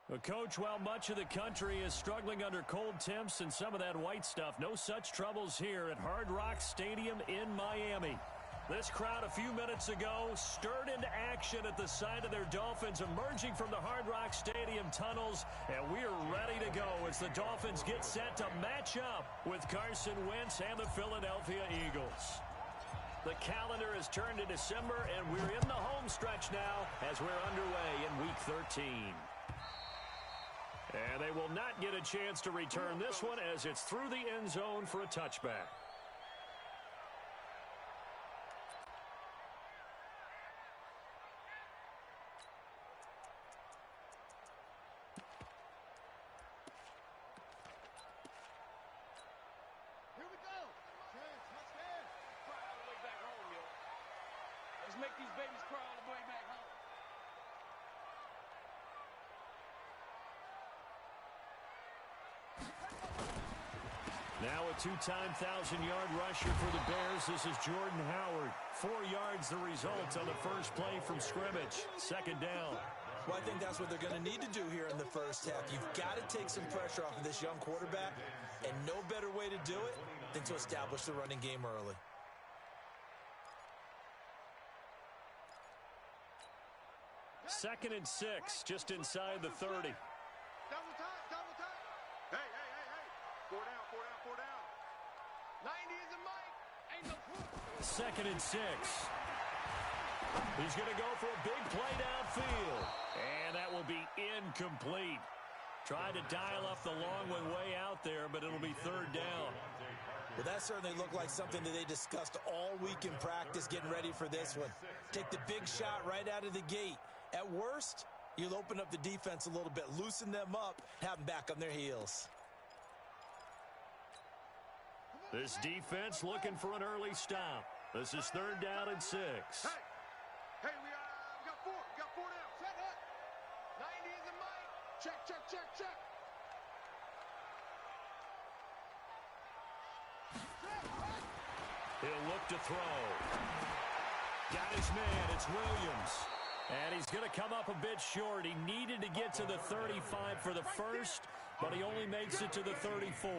Well, Coach, while much of the country is struggling under cold temps and some of that white stuff, no such troubles here at Hard Rock Stadium in Miami. This crowd a few minutes ago stirred into action at the side of their Dolphins emerging from the Hard Rock Stadium tunnels, and we're ready to go as the Dolphins get set to match up with Carson Wentz and the Philadelphia Eagles. The calendar has turned to December, and we're in the home stretch now as we're underway in Week 13. And they will not get a chance to return this one as it's through the end zone for a touchback. Here we go. Touchdown. Cry all the way back home, yo. Let's make these babies cry all the way back home. Now a two-time 1,000-yard rusher for the Bears. This is Jordan Howard. 4 yards the result on the first play from scrimmage. Second down. Well, I think that's what they're going to need to do here in the first half. You've got to take some pressure off of this young quarterback, and no better way to do it than to establish the running game early. Second and 6, just inside the 30. Double time. Hey. 4 down. 90 is a mic. Ain't no proof. Second and 6. He's going to go for a big play downfield. And that will be incomplete. Tried to dial up the long one way out there, but it'll be third down. Well, that certainly looked like something that they discussed all week in practice getting ready for this one. Take the big shot right out of the gate. At worst, you'll open up the defense a little bit, loosen them up, have them back on their heels. This defense looking for an early stop. This is third down and 6. Hey, we got 4. We got 4 down. Set up. 90 is a mic. Check. He'll look to throw. Got his man. It's Williams. And he's going to come up a bit short. He needed to get to the 35 for the first, but he only makes it to the 34.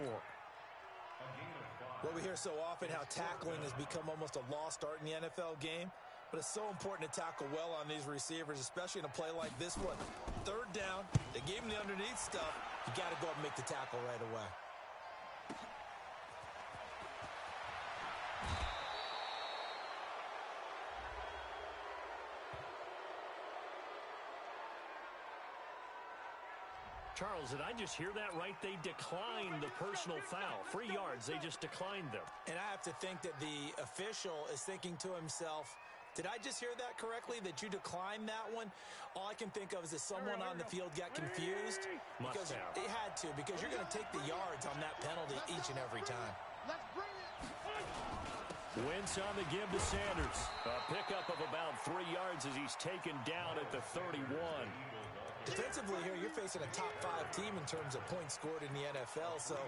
Well, we hear so often how tackling has become almost a lost art in the NFL game, but it's so important to tackle well on these receivers, especially in a play like this one. Third down, they gave him the underneath stuff. You got to go up and make the tackle right away. Charles, did I just hear that right? They declined the personal foul. 3 yards, they just declined them. And I have to think that the official is thinking to himself, did I just hear that correctly, that you declined that one? All I can think of is that someone on the field got confused. Because it had to, because you're going to take the yards on that penalty each and every time. Let's bring it. Wentz on the give to Sanders. A pickup of about 3 yards as he's taken down at the 31. Defensively here, you're facing a top 5 team in terms of points scored in the NFL. So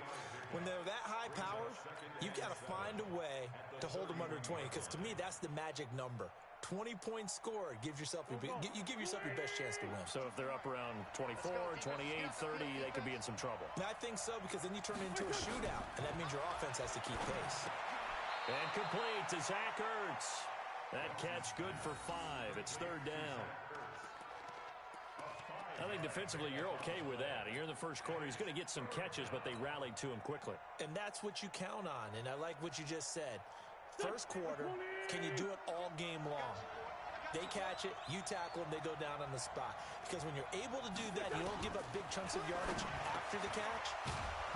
when they're that high powered, you've got to find a way to hold them under 20. Because to me, that's the magic number. 20 points scored gives yourself you give yourself your best chance to win. So if they're up around 24, 28, 30, they could be in some trouble. And I think so, because then you turn it into a shootout, and that means your offense has to keep pace. And complete to Zach Ertz. That catch good for 5. It's third down. I think defensively you're okay with that. You're in the first quarter. He's going to get some catches, but they rallied to him quickly. And that's what you count on, and I like what you just said. First quarter, can you do it all game long? They catch it, you tackle them, they go down on the spot. Because when you're able to do that, you don't give up big chunks of yardage after the catch.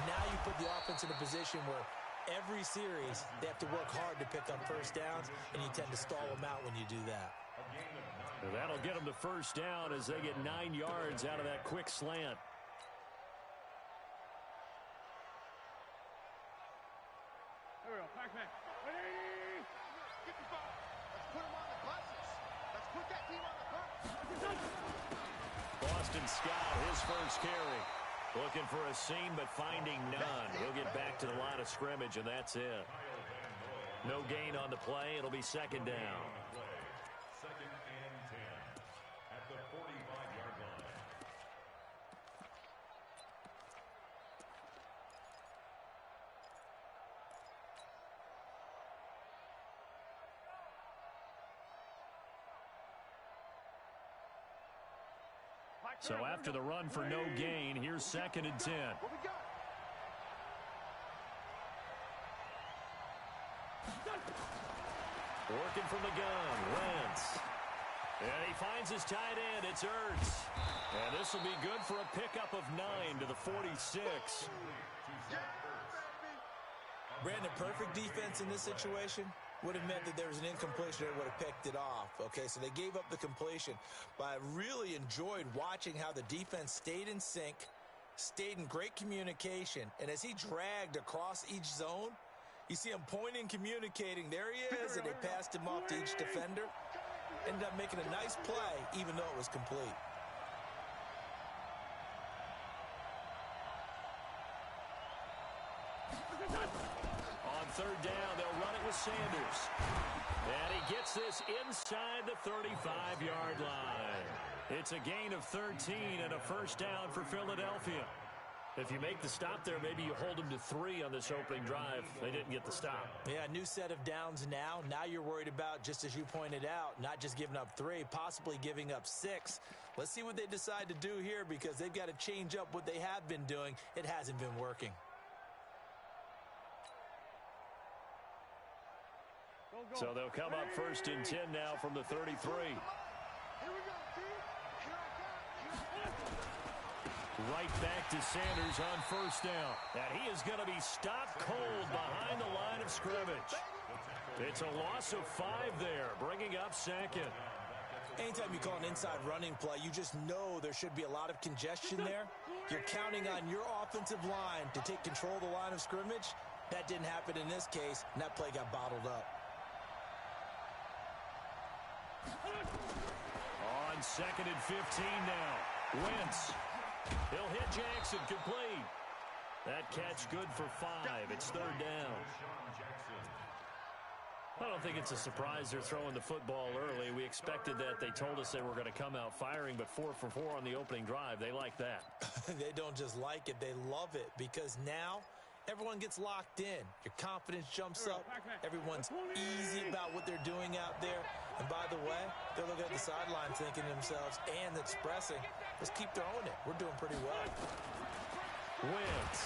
Now you put the offense in a position where every series they have to work hard to pick up first downs, and you tend to stall them out when you do that. That'll get them to first down as they get 9 yards out of that quick slant. Here we go. Pac-Man. Ready? Get the ball. Let's put him on the buses. Let's put that team on the bus. Boston Scott, his first carry. Looking for a seam, but finding none. He'll get back to the line of scrimmage, and that's it. No gain on the play. It'll be second down. Second and 10 at the 45-yard line. So after the run for no gain, here's 2nd and 10. What we got? Working from the gun, Wentz. And he finds his tight end. It's Ertz. And this will be good for a pickup of 9 to the 46. Brandon, perfect defense in this situation would have meant that there was an incompletion that would have picked it off. Okay, so they gave up the completion. But I really enjoyed watching how the defense stayed in sync, stayed in great communication. And as he dragged across each zone, you see him pointing, communicating. There he is, and they passed him off to each defender. Ended up making a nice play, even though it was complete. On 3rd down, they'll run it with Sanders. And he gets this inside the 35-yard line. It's a gain of 13 and a 1st down for Philadelphia. If you make the stop there, maybe you hold them to 3 on this opening drive. They didn't get the stop. Yeah, new set of downs now. Now you're worried about, just as you pointed out, not just giving up 3, possibly giving up 6. Let's see what they decide to do here, because they've got to change up what they have been doing. It hasn't been working. So they'll come up 1st and 10 now from the 33. Here we go, T. Right back to Sanders on 1st down. And he is going to be stopped cold behind the line of scrimmage. It's a loss of 5 there, bringing up 2nd. Anytime you call an inside running play, you just know there should be a lot of congestion there. You're counting on your offensive line to take control of the line of scrimmage. That didn't happen in this case, and that play got bottled up. On 2nd and 15 now. Wentz. He'll hit Jackson, complete. That catch good for 5. It's 3rd down. I don't think it's a surprise they're throwing the football early. We expected that. They told us they were going to come out firing, but 4 for 4 on the opening drive. They like that. They don't just like it, they love it, because now everyone gets locked in. Your confidence jumps up. Everyone's easy about what they're doing out there. And by the way, they're looking at the sideline thinking to themselves and expressing, let's keep throwing it. We're doing pretty well. Wentz.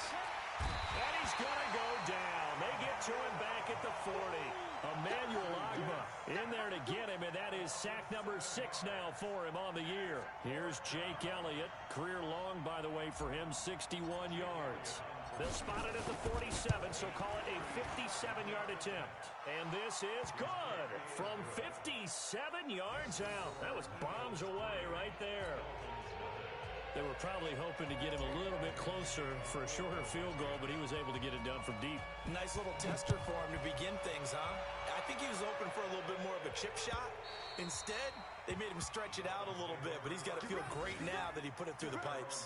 And he's going to go down. They get to him back at the 40. Emmanuel Ogbah in there to get him, and that is sack number 6 now for him on the year. Here's Jake Elliott. Career long, by the way, for him, 61 yards. They'll spot it at the 47, so call it a 57-yard attempt. And this is good from 57 yards out. That was bombs away right there. They were probably hoping to get him a little bit closer for a shorter field goal, but he was able to get it done from deep. Nice little tester for him to begin things, huh? I think he was open for a little bit more of a chip shot. Instead, they made him stretch it out a little bit, but he's got to feel great now that he put it through the pipes.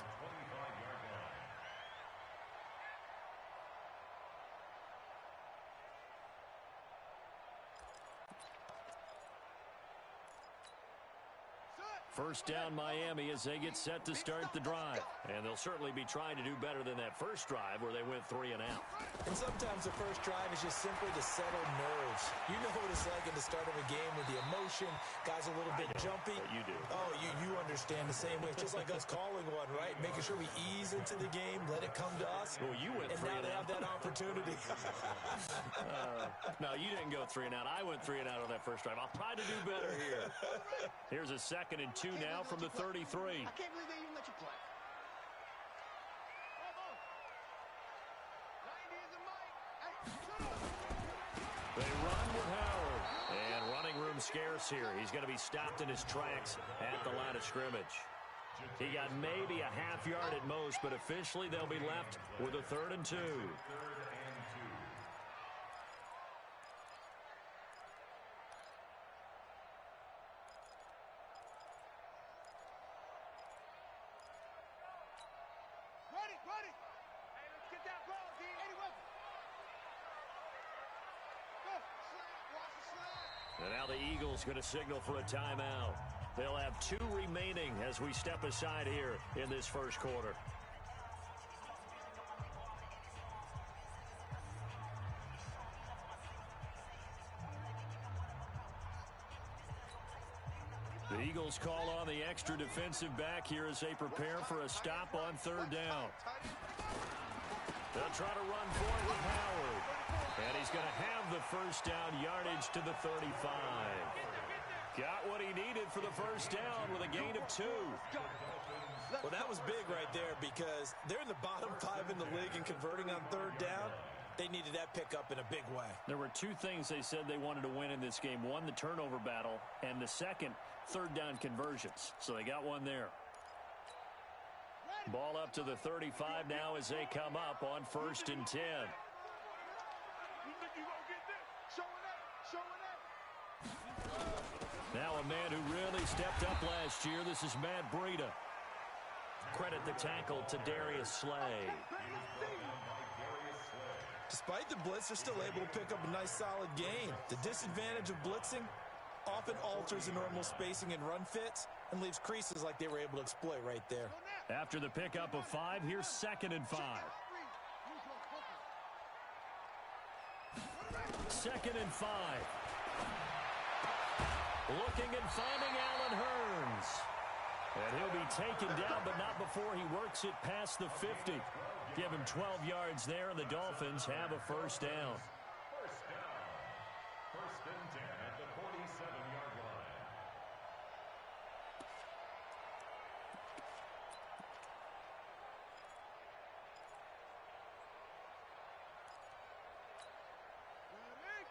First down Miami as they get set to start the drive. And they'll certainly be trying to do better than that first drive where they went 3 and out. And sometimes the first drive is just simply to settle nerves. You know what it's like at the start of a game with the emotion. Guys a little bit jumpy. You do. Oh, you understand the same way. It's just like us calling one, right? Making sure we ease into the game, let it come to us. Well, you went 3 and out. And now they have that opportunity. No, you didn't go 3 and out. I went 3 and out on that first drive. I'll try to do better here. Here's a 2nd and 2 now from the 33. I can't believe they even let you play. They run with Howard. And running room scarce here. He's going to be stopped in his tracks at the line of scrimmage. He got maybe a half yard at most, but officially they'll be left with a 3rd and 2. Ready. Hey, let's get that ball, D. 80 weapon. Go. Slant. Watch the slant. And now the Eagles going to signal for a timeout. They'll have 2 remaining as we step aside here in this first quarter. The Eagles call on the extra defensive back here as they prepare for a stop on third down. They'll try to run for it with Howard. And he's going to have the first down yardage to the 35. Got what he needed for the first down with a gain of 2. Well, that was big right there because they're in the bottom 5 in the league and converting on third down. They needed that pickup in a big way. There were 2 things they said they wanted to win in this game. One, the turnover battle, and the second, third down conversions. So they got one there. Ball up to the 35 now as they come up on 1st and 10. Now a man who really stepped up last year. This is Matt Breida. Credit the tackle to Darius Slay. Despite the blitz, they're still able to pick up a nice solid gain. The disadvantage of blitzing often alters the normal spacing and run fits and leaves creases like they were able to exploit right there. After the pickup of 5, here's 2nd and 5. 2nd and 5. Looking and finding Allen Hurns. And he'll be taken down, but not before he works it past the 50. Give him 12 yards there, and the Dolphins have a first down. First and 10 at the 47-yard line.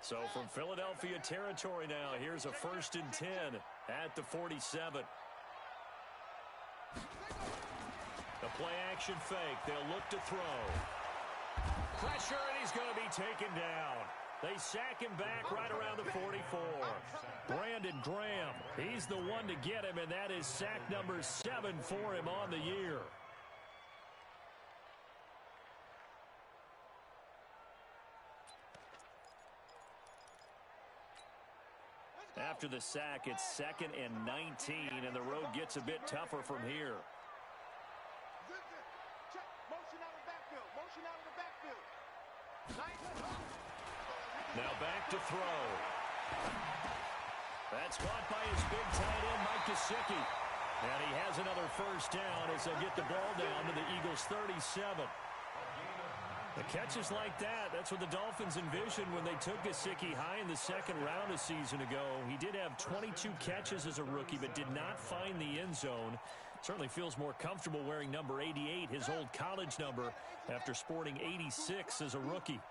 So from Philadelphia territory now, here's a 1st and 10 at the 47. The play-action fake. They'll look to throw. Pressure, and he's going to be taken down. They sack him back right around the 44. Brandon Graham, he's the one to get him, and that is sack number 7 for him on the year. After the sack, it's 2nd and 19, and the road gets a bit tougher from here. Now back to throw. That's caught by his big tight end, Mike Gesicki. And he has another first down as they'll get the ball down to the Eagles' 37. The catches like that, that's what the Dolphins envisioned when they took Gesicki high in the 2nd round a season ago. He did have 22 catches as a rookie, but did not find the end zone. Certainly feels more comfortable wearing number 88, his old college number, after sporting 86 as a rookie.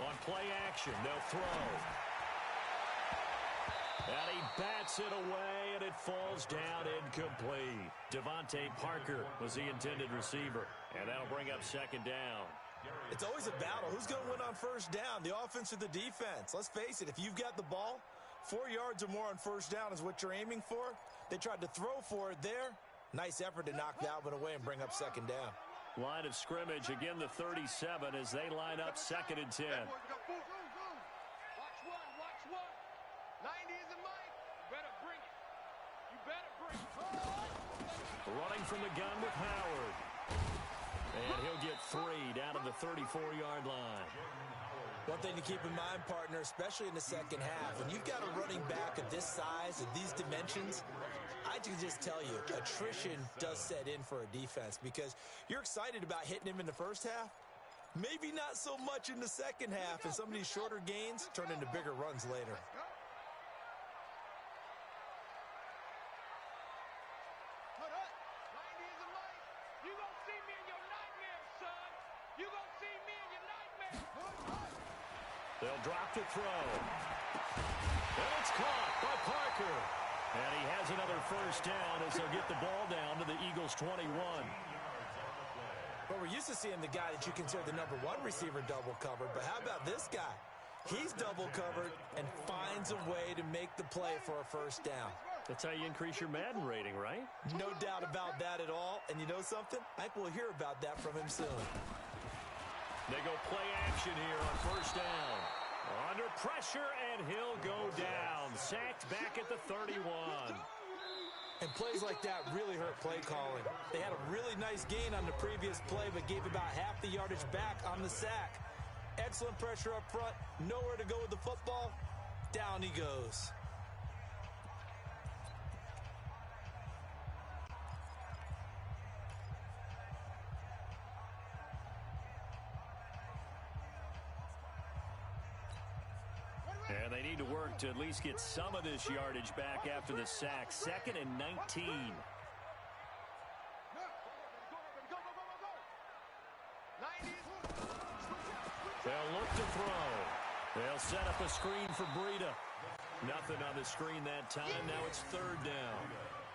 On play action, they'll throw. And he bats it away, and it falls down incomplete. Devontae Parker was the intended receiver, and that'll bring up 2nd down. It's always a battle. Who's going to win on first down, the offense or the defense? Let's face it, if you've got the ball, 4 yards or more on first down is what you're aiming for. They tried to throw for it there. Nice effort to knock that one away and bring up 2nd down. Line of scrimmage, again the 37 as they line up 2nd and 10. Running from the gun with Howard. And he'll get 3 down to the 34-yard line. One thing to keep in mind, partner, especially in the second half, when you've got a running back of this size and these dimensions, I can just tell you, attrition does set in for a defense because you're excited about hitting him in the first half. Maybe not so much in the second half, and some of these shorter gains turn into bigger runs later. They'll drop to throw. And it's caught by Parker. And he has another first down as they'll get the ball down to the Eagles' 21. Well, we're used to seeing the guy that you consider the number 1 receiver double covered, but how about this guy? He's double covered and finds a way to make the play for a first down. That's how you increase your Madden rating, right? No doubt about that at all. And you know something? I think we'll hear about that from him soon. They go play action here on first down. Under pressure, and he'll go down. Sacked back at the 31. And plays like that really hurt play calling. They had a really nice gain on the previous play, but gave about half the yardage back on the sack. Excellent pressure up front. Nowhere to go with the football. Down he goes. And they need to work to at least get some of this yardage back after the sack. 2nd and 19. They'll look to throw. They'll set up a screen for Breida. Nothing on the screen that time. Now it's 3rd down.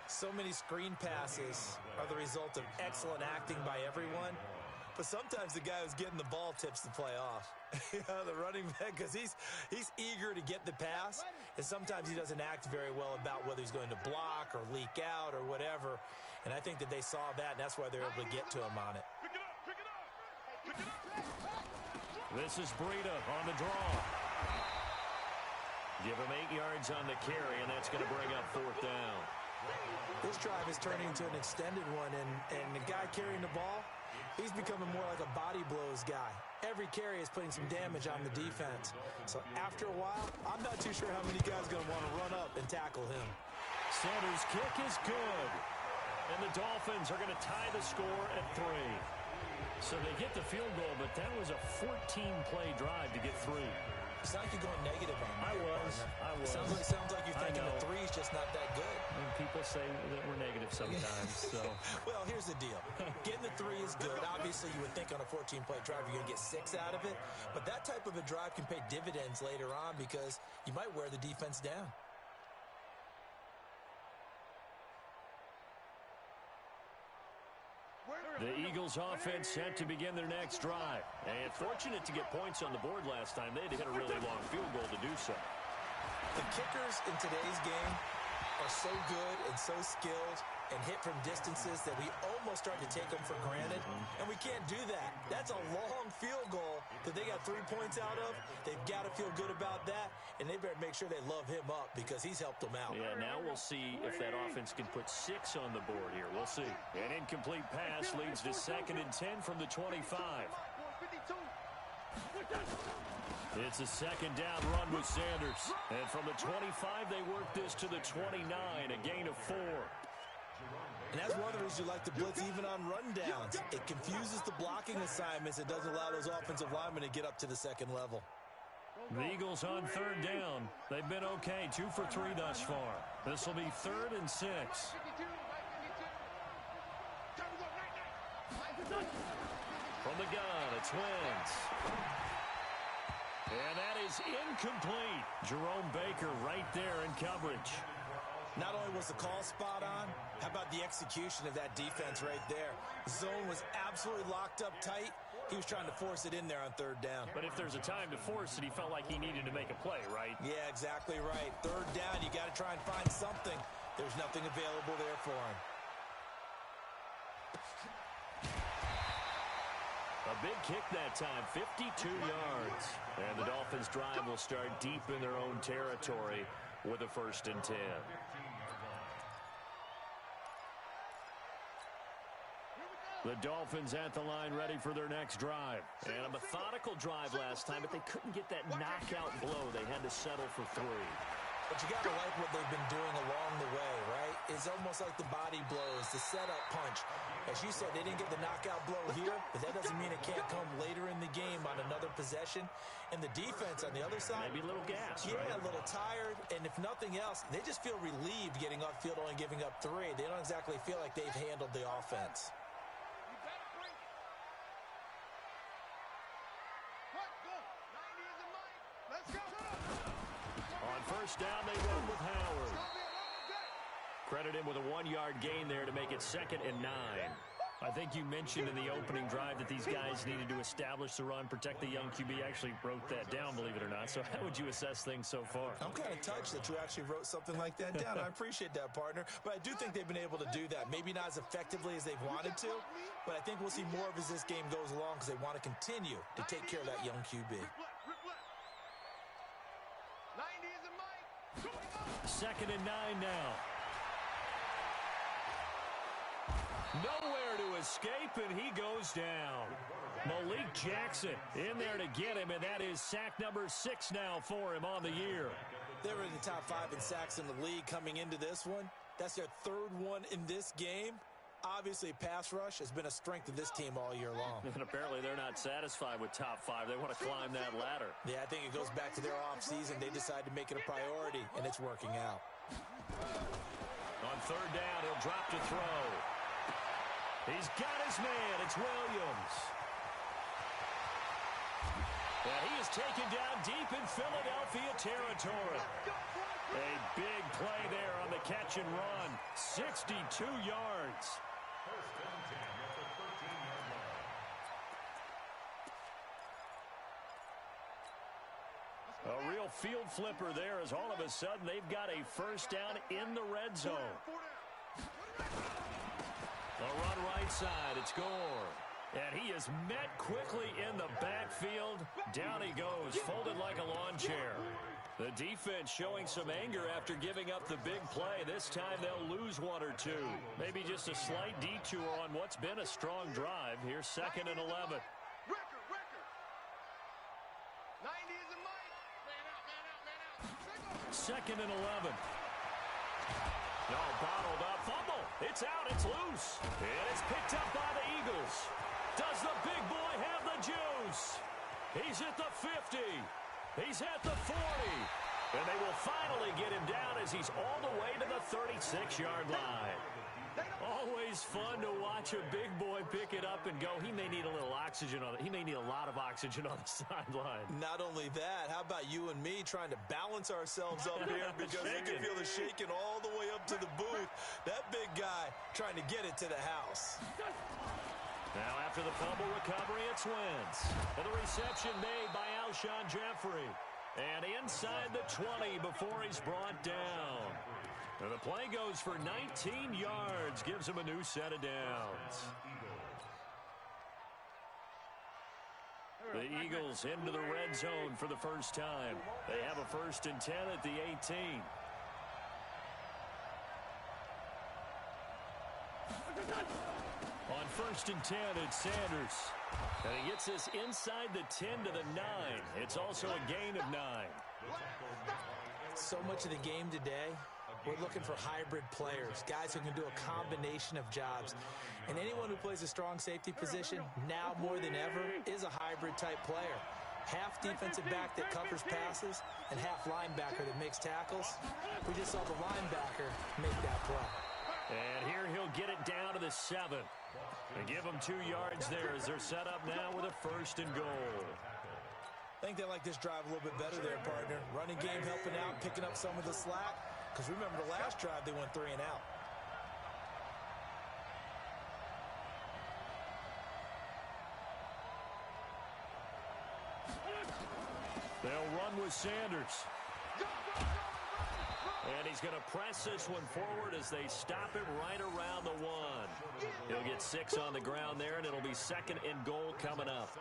So many screen passes are the result of excellent acting by everyone. But sometimes the guy who's getting the ball tips the play off. The running back, because he's eager to get the pass, and sometimes he doesn't act very well about whether he's going to block or leak out or whatever. And I think that they saw that, and that's why they're able to get to him on it. This is Breida on the draw. Give him 8 yards on the carry, and that's going to bring up 4th down. This drive is turning into an extended one, and the guy carrying the ball, he's becoming more like a body blows guy. Every carry is putting some damage on the defense. So after a while, I'm not too sure how many guys are going to want to run up and tackle him. Sanders' kick is good. And the Dolphins are going to tie the score at 3. So they get the field goal, but that was a 14-play drive to get 3. It's not like you're going negative on me. I was. Sounds like you're thinking the 3 is just not that good. And people say that we're negative sometimes. So. Well, here's the deal. Getting the 3 is good. Obviously, you would think on a 14-play drive you're going to get 6 out of it. But that type of a drive can pay dividends later on because you might wear the defense down. The Eagles offense set to begin their next drive. And fortunate to get points on the board last time. They had to hit a really long field goal to do so. The kickers in today's game are so good and so skilled and hit from distances that we almost start to take them for granted. And we can't do that. That's a long field goal that they got 3 points out of. They've got to feel good about that, and they better make sure they love him up because he's helped them out. Yeah, now we'll see if that offense can put 6 on the board here. We'll see. An incomplete pass leads to 2nd and 10 from the 25. It's a 2nd down run with Sanders. And from the 25, they work this to the 29, a gain of 4. And that's one of the reasons you like to blitz even on rundowns. It confuses the blocking assignments. It doesn't allow those offensive linemen to get up to the second level. The Eagles on 3rd down. They've been okay, 2 for 3 thus far. This will be 3rd and 6. From the gun, it's Wentz. And that is incomplete. Jerome Baker right there in coverage. Not only was the call spot on, how about the execution of that defense right there? The zone was absolutely locked up tight. He was trying to force it in there on 3rd down. But if there's a time to force it, he felt like he needed to make a play, right? Yeah, exactly right. 3rd down, you got to try and find something. There's nothing available there for him. A big kick that time, 52 yards. And the Dolphins' drive will start deep in their own territory with a 1st and 10. The Dolphins at the line ready for their next drive. And a methodical drive last time, but they couldn't get that knockout blow. They had to settle for 3. But you got to like what they've been doing along the way, right? It's almost like the body blows, the setup punch. As you said, they didn't get the knockout blow here, but that doesn't mean it can't come later in the game on another possession. And the defense on the other side, maybe a little gas, yeah, right? A little tired. And if nothing else, they just feel relieved getting upfield, only giving up 3. They don't exactly feel like they've handled the offense. On 1st down, they run with Howard. Credit him with a 1-yard gain there to make it 2nd and 9. I think you mentioned in the opening drive that these guys needed to establish the run, protect the young QB. I actually wrote that down, believe it or not. So how would you assess things so far? I'm kind of touched that you actually wrote something like that down. I appreciate that, partner. But I do think they've been able to do that. Maybe not as effectively as they've wanted to, but I think we'll see more of as this game goes along because they want to continue to take care of that young QB. 2nd and 9 now. Nowhere to escape, and he goes down. Malik Jackson in there to get him, and that is sack number 6 now for him on the year. They were in the top 5 in sacks in the league coming into this one. That's their 3rd one in this game. Obviously, pass rush has been a strength of this team all year long. And apparently they're not satisfied with top 5. They want to climb that ladder. Yeah, I think it goes back to their offseason. They decided to make it a priority, and it's working out. On 3rd down, he'll drop to throw. He's got his man. It's Williams. And he is taken down deep in Philadelphia territory. A big play there on the catch and run. 62 yards. First and 10 at the 13-yard line. A real field flipper there as all of a sudden they've got a first down in the red zone. A run right side. It's Gore. And he is met quickly in the backfield. Down he goes, folded like a lawn chair. The defense showing some anger after giving up the big play. This time they'll lose 1 or 2. Maybe just a slight detour on what's been a strong drive. Here's 2nd and 11. Record. 90 is a mic. Man out. 2nd and 11. No, bottled up. Fumble. It's out. It's loose. And it's picked up by the Eagles. Does the big boy have the juice? He's at the 50. He's at the 40. And they will finally get him down as he's all the way to the 36-yard line. Always fun to watch a big boy pick it up and go. He may need a little oxygen on it. He may need a lot of oxygen on the sideline. Not only that, how about you and me trying to balance ourselves up here because you can feel the shaking all the way up to the booth. That big guy trying to get it to the house. Now after the fumble recovery, it's Wentz. And the reception made by Alshon Jeffrey. And inside the 20 before he's brought down. And the play goes for 19 yards, gives him a new set of downs. The Eagles into the red zone for the first time. They have a 1st and 10 at the 18. On 1st and 10, it's Sanders. And he gets this inside the 10 to the 9. It's also a gain of 9. So much of the game today, we're looking for hybrid players, guys who can do a combination of jobs. And anyone who plays a strong safety position, now more than ever, is a hybrid-type player. Half defensive back that covers passes and half linebacker that makes tackles. We just saw the linebacker make that play. And here he'll get it down to the 7. They give him 2 yards there as they're set up now with a 1st and goal. I think they like this drive a little bit better there, partner. Running game helping out, picking up some of the slack. Because remember, the last drive, they went 3 and out. They'll run with Sanders. And he's going to press this one forward as they stop him right around the 1. He'll get 6 on the ground there, and it'll be 2nd and goal coming up.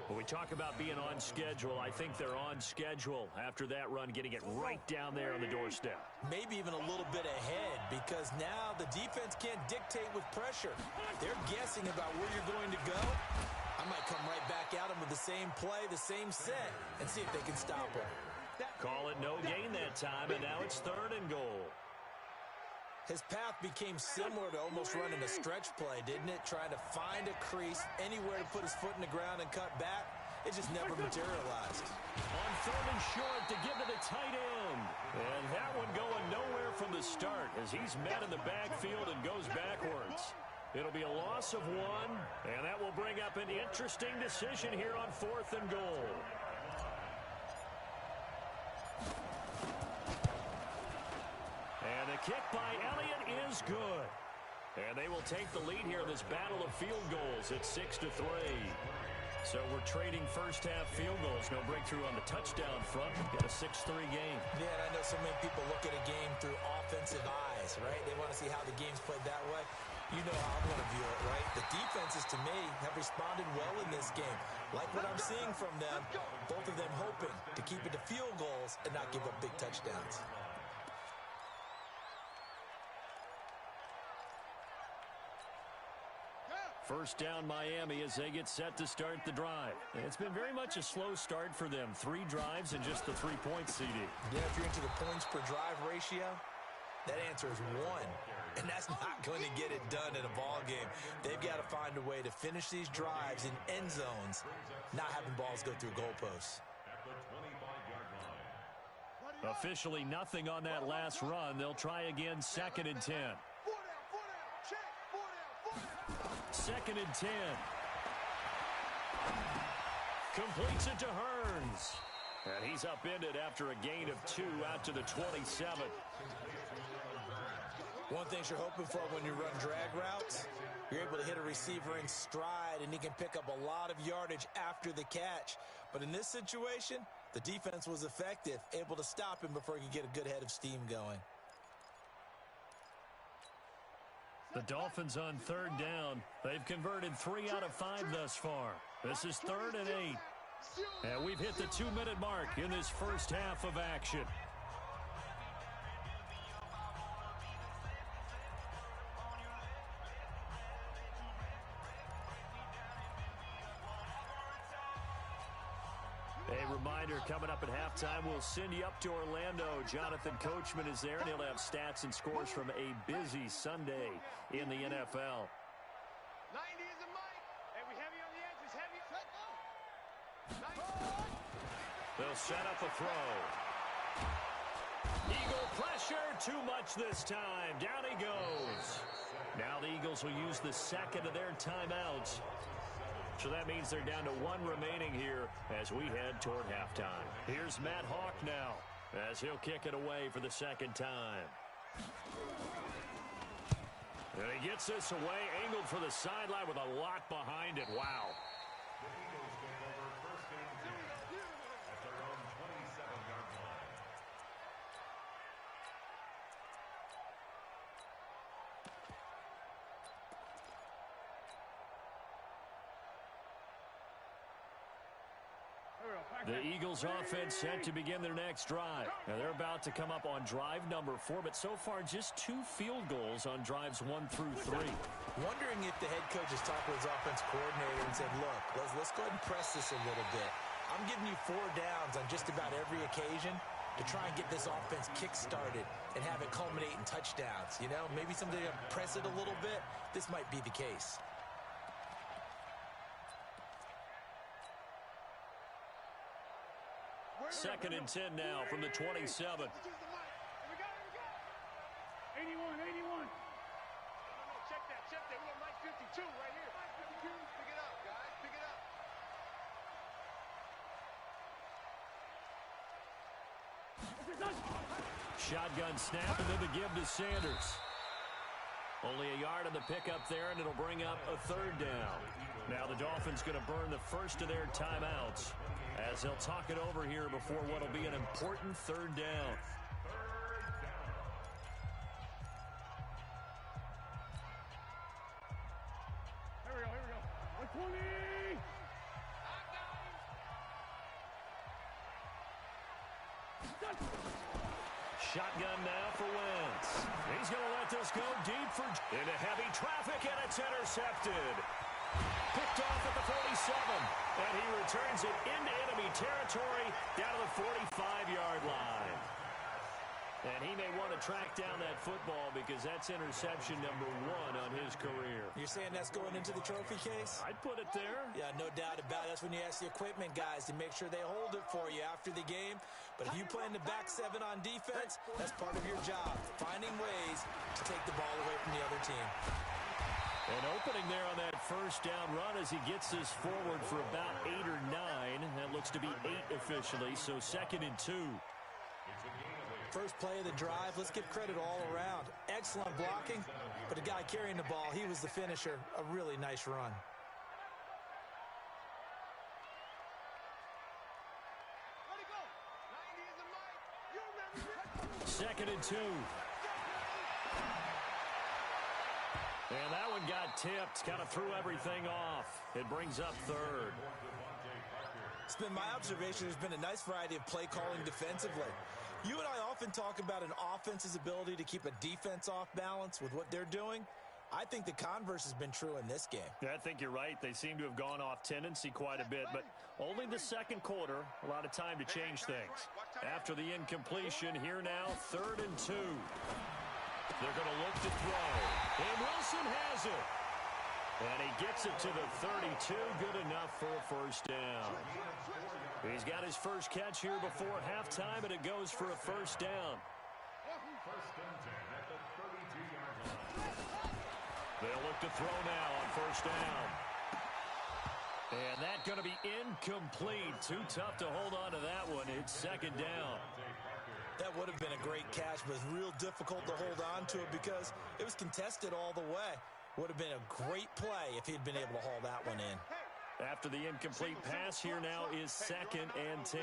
When we talk about being on schedule, I think they're on schedule after that run, getting it right down there on the doorstep. Maybe even a little bit ahead, because now the defense can't dictate with pressure. They're guessing about where you're going to go. I might come right back at them with the same play, the same set, and see if they can stop him. Call it no gain that time, and now it's 3rd and goal. His path became similar to almost running a stretch play, didn't it? Trying to find a crease, anywhere to put his foot in the ground and cut back. It just never materialized. On 3rd and short to give to the tight end. And that one going nowhere from the start as he's met in the backfield and goes backwards. It'll be a loss of 1, and that will bring up an interesting decision here on 4th and goal. And the kick by Elliott is good. And they will take the lead here in this battle of field goals at 6-3. So we're trading first-half field goals. No breakthrough on the touchdown front. We've got a 6-3 game. Yeah, and I know so many people look at a game through offensive eyes, right? They want to see how the game's played that way. You know how I'm going to view it, right? The defenses, to me, have responded well in this game. Like what I'm seeing from them, both of them hoping to keep it to field goals and not give up big touchdowns. First down Miami as they get set to start the drive. It's been very much a slow start for them. 3 drives and just the 3-point CD. Yeah, if you're into the points per drive ratio, that answer is 1. And that's not going to get it done in a ball game. They've got to find a way to finish these drives in end zones, not having balls go through goalposts. Officially nothing on that last run. They'll try again, 2nd and 10. 2nd and 10. Completes it to Hearns. And he's upended after a gain of 2 out to the 27. One thing you're hoping for when you run drag routes, you're able to hit a receiver in stride, and he can pick up a lot of yardage after the catch. But in this situation, the defense was effective, able to stop him before he could get a good head of steam going. The Dolphins on 3rd down. They've converted 3 out of 5 thus far. This is 3rd and 8. And we've hit the 2-minute mark in this first half of action. A reminder, coming up at halftime, we'll send you up to Orlando. Jonathan Coachman is there, and he'll have stats and scores from a busy Sunday in the NFL. 90 is a mic. Hey, we heavy on the edges. Heavy. They'll set up a throw. Eagle pressure. Too much this time. Down he goes. Now the Eagles will use the 2nd of their timeouts. So that means they're down to 1 remaining here as we head toward halftime. Here's Matt Hawk now as he'll kick it away for the 2nd time. And he gets this away, angled for the sideline with a lot behind it. Wow. The Eagles take over 1st and 10 at their own 27-yard line. The Eagles offense set to begin their next drive. Now they're about to come up on drive number 4, but so far just 2 field goals on drives 1 through 3. Wondering if the head coach has talked with his offense coordinator and said, look, let's go ahead and press this a little bit. I'm giving you 4 downs on just about every occasion to try and get this offense kick-started and have it culminate in touchdowns. You know, maybe someday press it a little bit. This might be the case. Second and 10 now from the 27. 81, 81. No, check that. We got Mike 52 right here. Mike 52. Pick it up, guys. Pick it up. Shotgun snap, and then the give to Sanders. Only a yard on the pickup there, and it'll bring up a 3rd down. Now the Dolphins going to burn the first of their timeouts as they'll talk it over here before what will be an important 3rd down. Here we go. 120. Shotgun now for Wentz. He's going to let this go deep for into heavy traffic, and it's intercepted. Picked off at the 47, and he returns it into enemy territory down to the 45-yard line. And he may want to track down that football because that's interception number 1 on his career. You're saying that's going into the trophy case? I'd put it there. Yeah, no doubt about it. That's when you ask the equipment guys to make sure they hold it for you after the game. But if you play in the back 7 on defense, that's part of your job, finding ways to take the ball away from the other team. An opening there on that first down run as he gets this forward for about 8 or 9. That looks to be 8 officially, so 2nd and 2. First play of the drive, let's give credit all around. Excellent blocking, but the guy carrying the ball, he was the finisher. A really nice run. Second and 2. And that one got tipped, kind of threw everything off. It brings up 3rd. It's been my observation there's been a nice variety of play calling defensively. You and I often talk about an offense's ability to keep a defense off balance with what they're doing. I think the converse has been true in this game. Yeah, I think you're right. They seem to have gone off tendency quite a bit, but only the second quarter, a lot of time to change things. After the incompletion, here now, 3rd and 2. They're going to look to throw. And Wilson has it. And he gets it to the 32. Good enough for a first down. He's got his first catch here before halftime, and it goes for a first down. First and 10 at the 32-yard line. They'll look to throw now on first down. And that's going to be incomplete. Too tough to hold on to that one. It's second down. That would have been a great catch, but it's real difficult to hold on to it because it was contested all the way. Would have been a great play if he'd been able to haul that one in. After the incomplete pass, here now is 2nd and 10.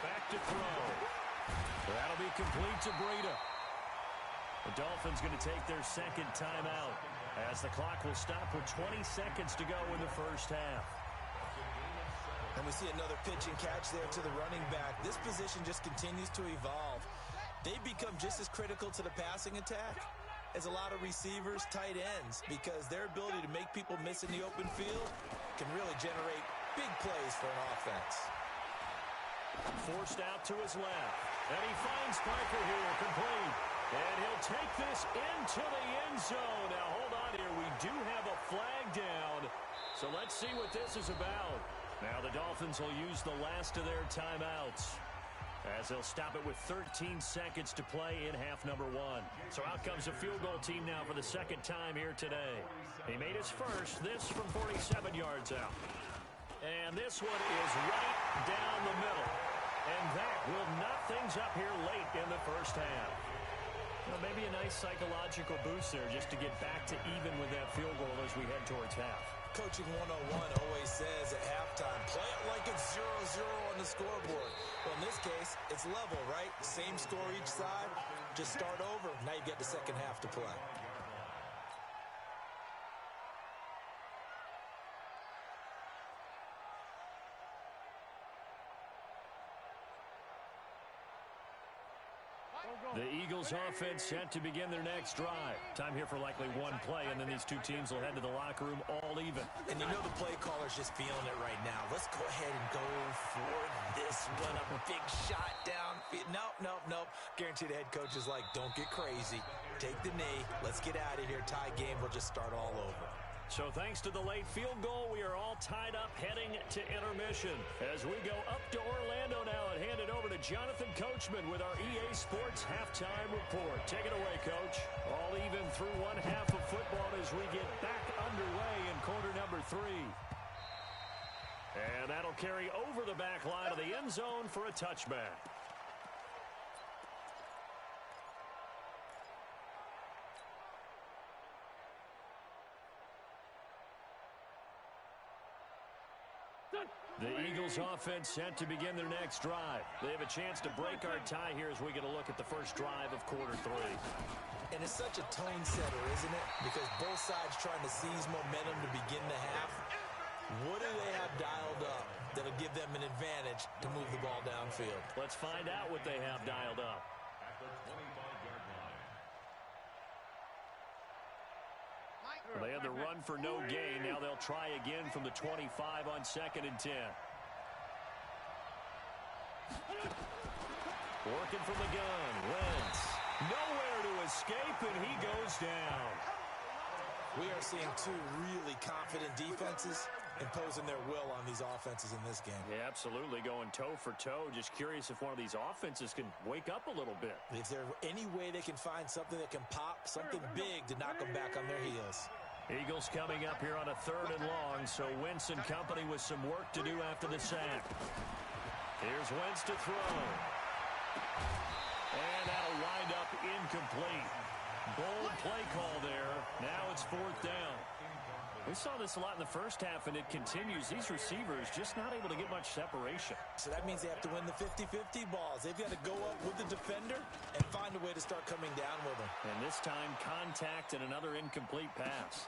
Back to throw. That'll be complete to Breida. The Dolphins going to take their second timeout as the clock will stop with 20 seconds to go in the first half. And we see another pitch and catch there to the running back. This position just continues to evolve. They become just as critical to the passing attack as a lot of receivers, tight ends, because their ability to make people miss in the open field can really generate big plays for an offense. Forced out to his left. And he finds Piker here, complete. And he'll take this into the end zone. Now, hold on here. We do have a flag down. So let's see what this is about. Now, the Dolphins will use the last of their timeouts as they'll stop it with 13 seconds to play in half number 1. So out comes a field goal team now for the second time here today. He made his first, this from 47 yards out. And this one is right down the middle. And that will knock things up here late in the first half. Well, maybe a nice psychological boost there just to get back to even with that field goal as we head towards half. Coaching 101 always says at halftime, play it like it's 0-0 on the scoreboard. Well, in this case, it's level, right? Same score each side. Just start over. Now you get the second half to play. The Eagles offense set to begin their next drive. Time here for likely one play, and then these two teams will head to the locker room all even. And you know the play caller's just feeling it right now. Let's go ahead and go for this one. A big shot down. Nope. Guarantee the head coach is like, don't get crazy. Take the knee. Let's get out of here. Tie game. We'll just start all over. So thanks to the late field goal, we are all tied up heading to intermission. As we go up to Orlando now and hand it over to Jonathan Coachman with our EA Sports Halftime Report. Take it away, Coach. All even through one half of football as we get back underway in quarter number 3. And that'll carry over the back line of the end zone for a touchback. The Eagles offense set to begin their next drive. They have a chance to break our tie here as we get a look at the first drive of quarter 3. And it's such a tone setter, isn't it? Because both sides trying to seize momentum to begin the half. What do they have dialed up that'll give them an advantage to move the ball downfield? Let's find out what they have dialed up. At the 25-yard line. Well, they had the run for no gain. Now they'll try again from the 25 on 2nd and 10. Working from the gun. Wentz. Nowhere to escape, and he goes down. We are seeing two really confident defenses imposing their will on these offenses in this game. Yeah, absolutely. Going toe for toe. Just curious if one of these offenses can wake up a little bit. If there's any way they can find something that can pop, something big to knock them back on their heels. Eagles coming up here on a 3rd and long, so Wentz and company with some work to do after the sack. Here's Wentz to throw. And that'll wind up incomplete. Bold play call there. Now it's 4th down. We saw this a lot in the first half, and it continues. These receivers just not able to get much separation. So that means they have to win the 50-50 balls. They've got to go up with the defender and find a way to start coming down with them. And this time, contact and another incomplete pass.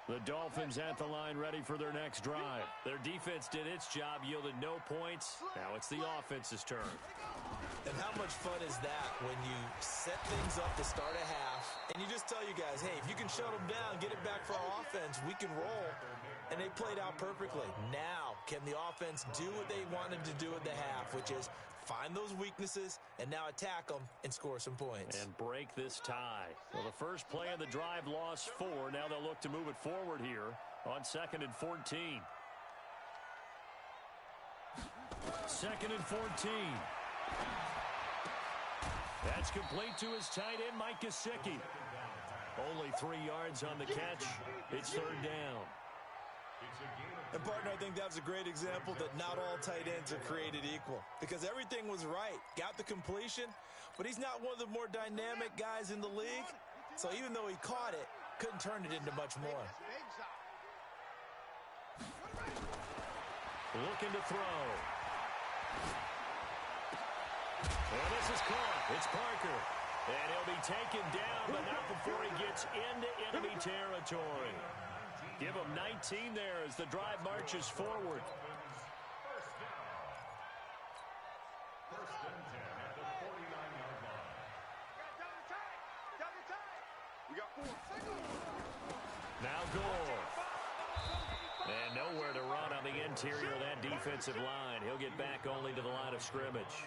The Dolphins at the line ready for their next drive. Their defense did its job, yielded no points. Now it's the offense's turn. And how much fun is that when you set things up to start a half and you just tell you guys, hey, if you can shut them down, get it back for our offense, we can roll. And they played out perfectly. Now, can the offense do what they wanted to do at the half, which is find those weaknesses and now attack them and score some points. And break this tie. Well, the first play of the drive lost 4. Now they'll look to move it forward here on 2nd and 14. 2nd and 14. That's complete to his tight end, Mike Gesicki. Only 3 yards on the catch. It's 3rd down. And, partner, I think that was a great example that not all tight ends are created equal because everything was right. Got the completion, but he's not one of the more dynamic guys in the league. So even though he caught it, couldn't turn it into much more. Looking to throw. And this is caught. It's Parker. And he'll be taken down, but not before he gets into enemy territory. Give him 19 there as the drive marches forward. First and 10 at the 49-yard line. We got 4. Now Gore. And nowhere to run on the interior of that defensive line. He'll get back only to the line of scrimmage.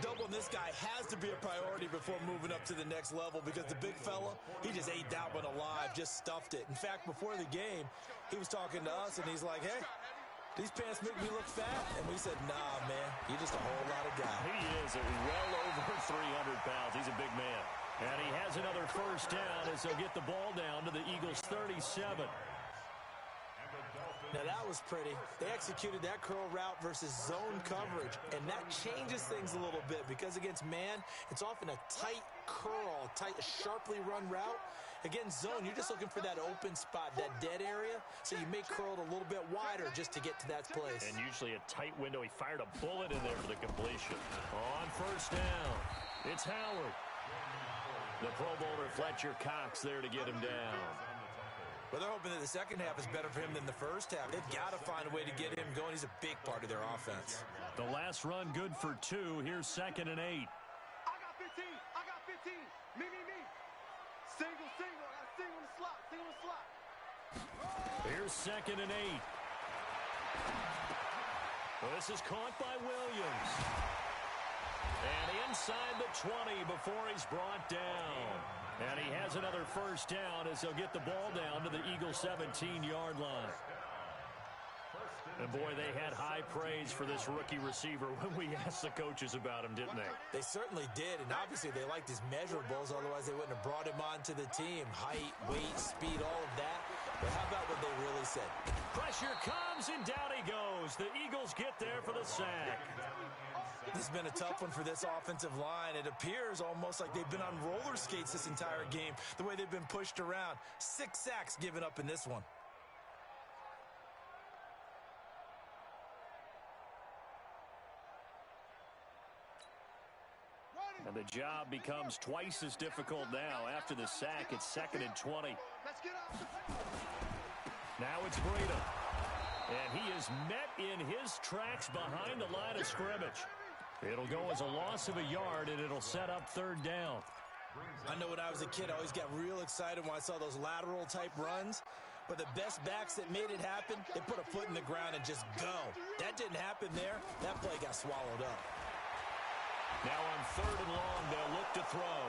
Doubling this guy has to be a priority before moving up to the next level because the big fella, he just ate that one alive, just stuffed it. In fact, before the game, he was talking to us, and he's like, hey, these pants make me look fat? And we said, nah, man, you're just a whole lot of guy. He is well over 300 pounds. He's a big man. And he has another first down as they'll get the ball down to the Eagles' 37. Now, that was pretty. They executed that curl route versus zone coverage, and that changes things a little bit because against man, it's often a tight curl, tight, sharply run route. Against zone, you're just looking for that open spot, that dead area, so you may curl it a little bit wider just to get to that place. And usually a tight window. He fired a bullet in there for the completion. On first down, it's Howard. The Pro Bowler Fletcher Cox there to get him down. Well, they're hoping that the second half is better for him than the first half. They've got to find a way to get him going. He's a big part of their offense. The last run good for 2. Here's 2nd and 8. I got 15. I got 15. Me. Single. I got single in the slot. Single in the slot. Here's 2nd and 8. Well, this is caught by Williams. And inside the 20 before he's brought down. And he has another first down as they'll get the ball down to the Eagles' 17-yard line. And, boy, they had high praise for this rookie receiver when we asked the coaches about him, didn't they? They certainly did, and obviously they liked his measurables. Otherwise, they wouldn't have brought him onto the team. Height, weight, speed, all of that. But how about what they really said? Pressure comes, and down he goes. The Eagles get there for the sack. This has been a tough one for this offensive line. It appears almost like they've been on roller skates this entire game, the way they've been pushed around. 6 sacks given up in this one. And the job becomes twice as difficult now. After the sack, it's 2nd and 20. Now it's Breida. And he is met in his tracks behind the line of scrimmage. It'll go as a loss of a yard, and it'll set up 3rd down. I know when I was a kid, I always got real excited when I saw those lateral-type runs. But the best backs that made it happen, they put a foot in the ground and just go. That didn't happen there. That play got swallowed up. Now on 3rd and long, they'll look to throw.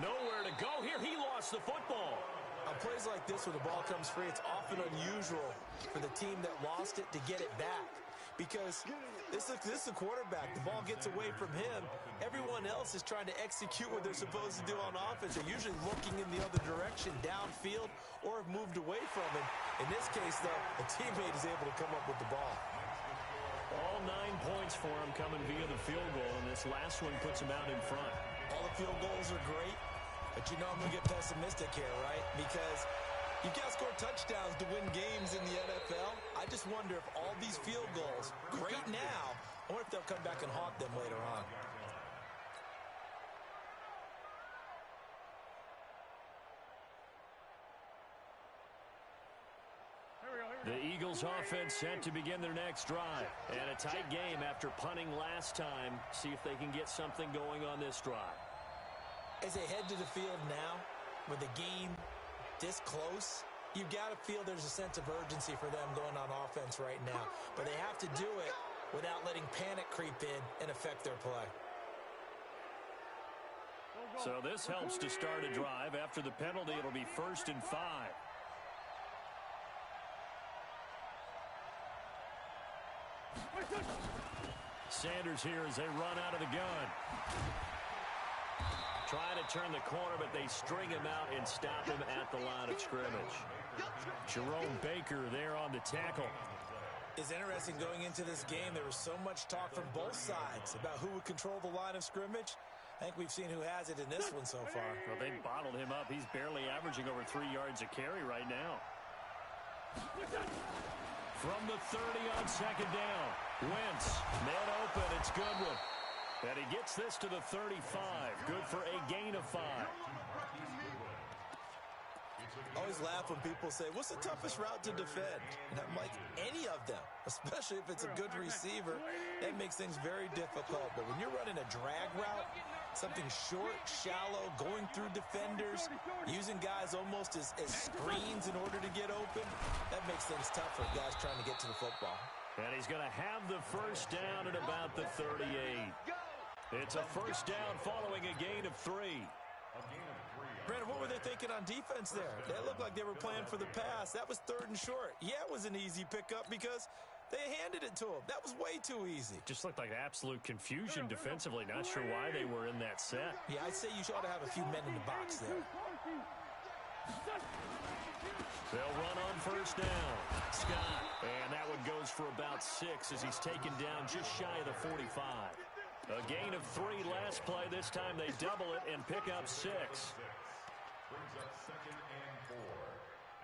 Nowhere to go here. He lost the football. On plays like this, when the ball comes free, it's often unusual for the team that lost it to get it back. Because this is the quarterback. The ball gets away from him. Everyone else is trying to execute what they're supposed to do on offense. They're usually looking in the other direction, downfield, or have moved away from him. In this case, though, a teammate is able to come up with the ball. All 9 points for him coming via the field goal, and this last one puts him out in front. All the field goals are great, but you know I'm going to get pessimistic here, right? Because you've got to score touchdowns to win games in the NFL. I just wonder if all these field goals, great now, I wonder if they'll come back and haunt them later on. The Eagles offense set to begin their next drive. And a tight game after punting last time. See if they can get something going on this drive. As they head to the field now, with the game this close, you've got to feel there's a sense of urgency for them going on offense right now. But they have to do it without letting panic creep in and affect their play. So this helps to start a drive. After the penalty, it'll be 1st and 5. Sanders here as they run out of the gun. Trying to turn the corner, but they string him out and stop him at the line of scrimmage. Jerome Baker there on the tackle. It's interesting going into this game. There was so much talk from both sides about who would control the line of scrimmage. I think we've seen who has it in this one so far. Well, they bottled him up. He's barely averaging over 3 yards a carry right now. From the 30 on 2nd down. Wentz, man open. It's Goodwin. And he gets this to the 35. Good for a gain of 5. I always laugh when people say, what's the toughest route to defend? And I'm like, any of them, especially if it's a good receiver. That makes things very difficult. But when you're running a drag route, something short, shallow, going through defenders, using guys almost as screens in order to get open, that makes things tough for guys trying to get to the football. And he's going to have the first down at about the 38. It's a first down following a gain of 3. Brandon, what were they thinking on defense there? They looked like they were playing for the pass. That was 3rd and short. Yeah, it was an easy pickup because they handed it to him. That was way too easy. Just looked like absolute confusion defensively. Not sure why they were in that set. Yeah, I'd say you ought to have a few men in the box there. They'll run on first down. Scott. And that one goes for about 6 as he's taken down just shy of the 45. A gain of 3 last play. This time they double it and pick up 6. Brings up 2nd and 4